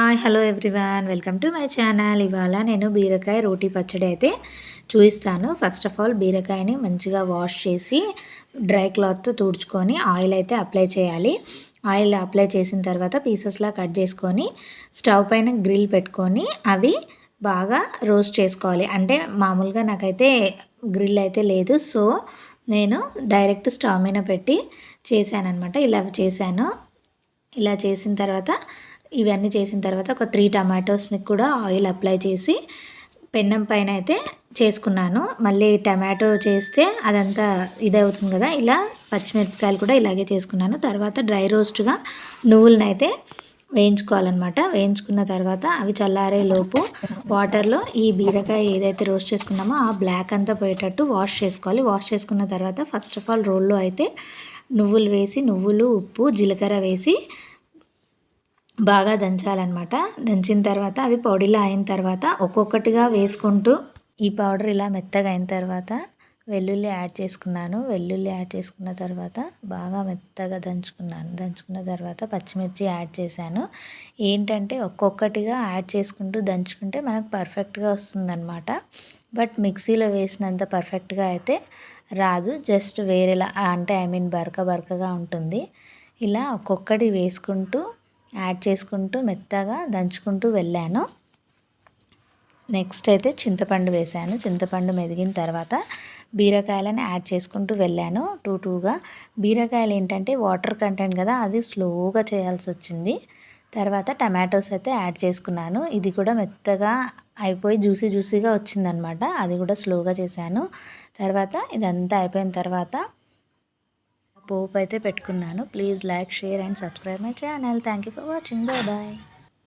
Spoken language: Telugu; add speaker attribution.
Speaker 1: Hi hello everyone welcome to my channel. ఇవాళ నేను బీరకాయ రోటీ పచ్చడి అయితే చూపిస్తాను. ఫస్ట్ ఆఫ్ ఆల్ బీరకాయని మంచిగా వాష్ చేసి డ్రై క్లాత్తో తుడుచుకొని ఆయిల్ అయితే అప్లై చేయాలి. ఆయిల్ అప్లై చేసిన తర్వాత పీసెస్లా కట్ చేసుకొని స్టవ్ పైన గ్రిల్ పెట్టుకొని అవి బాగా రోస్ట్ చేసుకోవాలి. అంటే మామూలుగా నాకైతే గ్రిల్ అయితే లేదు, సో నేను డైరెక్ట్ స్టవ్ మీద పెట్టి చేశానమాట. ఇలా చేసిన తర్వాత ఇవన్నీ చేసిన తర్వాత ఒక 3 టమాటోస్ని కూడా ఆయిల్ అప్లై చేసి పెన్నం పైన అయితే చేసుకున్నాను. మళ్ళీ టమాటో చేస్తే అదంతా ఇదవుతుంది కదా, ఇలా పచ్చిమిరపకాయలు కూడా ఇలాగే చేసుకున్నాను. తర్వాత డ్రై రోస్ట్గా నువ్వులను అయితే వేయించుకోవాలన్నమాట. వేయించుకున్న తర్వాత అవి చల్లారే లోపు వాటర్లో ఈ బీరకాయ ఏదైతే రోస్ట్ చేసుకున్నామో ఆ బ్లాక్ అంతా పోయేటట్టు వాష్ చేసుకోవాలి. వాష్ చేసుకున్న తర్వాత ఫస్ట్ ఆఫ్ ఆల్ రోల్లో అయితే నువ్వులు, ఉప్పు, జీలకర్ర వేసి బాగా దంచాలన్నమాట. దంచిన తర్వాత అది పొడిలా అయిన తర్వాత ఒక్కొక్కటిగా వేసుకుంటూ ఈ పౌడర్ ఇలా మెత్తగా అయిన తర్వాత వెల్లుల్లి యాడ్ చేసుకున్నాను. వెల్లుల్లి యాడ్ చేసుకున్న తర్వాత బాగా మెత్తగా దంచుకున్న తర్వాత పచ్చిమిర్చి యాడ్ చేశాను. ఏంటంటే ఒక్కొక్కటిగా యాడ్ చేసుకుంటూ దంచుకుంటే మనకు పర్ఫెక్ట్గా వస్తుందన్నమాట. బట్ మిక్సీలో వేసినంత పర్ఫెక్ట్గా అయితే రాదు, జస్ట్ వేరేలా అంటే బరకగా ఉంటుంది. ఇలా ఒక్కొక్కటి వేసుకుంటూ యాడ్ చేసుకుంటూ మెత్తగా దంచుకుంటూ వెళ్ళాను. నెక్స్ట్ అయితే చింతపండు వేసాను. చింతపండు మెదిగిన తర్వాత బీరకాయలను యాడ్ చేసుకుంటూ వెళ్ళాను. టూగా బీరకాయలు ఏంటంటే వాటర్ కంటెంట్ కదా, అది స్లోగా చేయాల్సి వచ్చింది. తర్వాత టమాటోస్ అయితే యాడ్ చేసుకున్నాను. ఇది కూడా మెత్తగా అయిపోయి జ్యూసీగా వచ్చిందనమాట. అది కూడా స్లోగా చేశాను. తర్వాత ఇదంతా అయిపోయిన తర్వాత పోపు అయితే పెట్టుకున్నాను. Please like, share and subscribe my channel. Thank you for watching. Bye.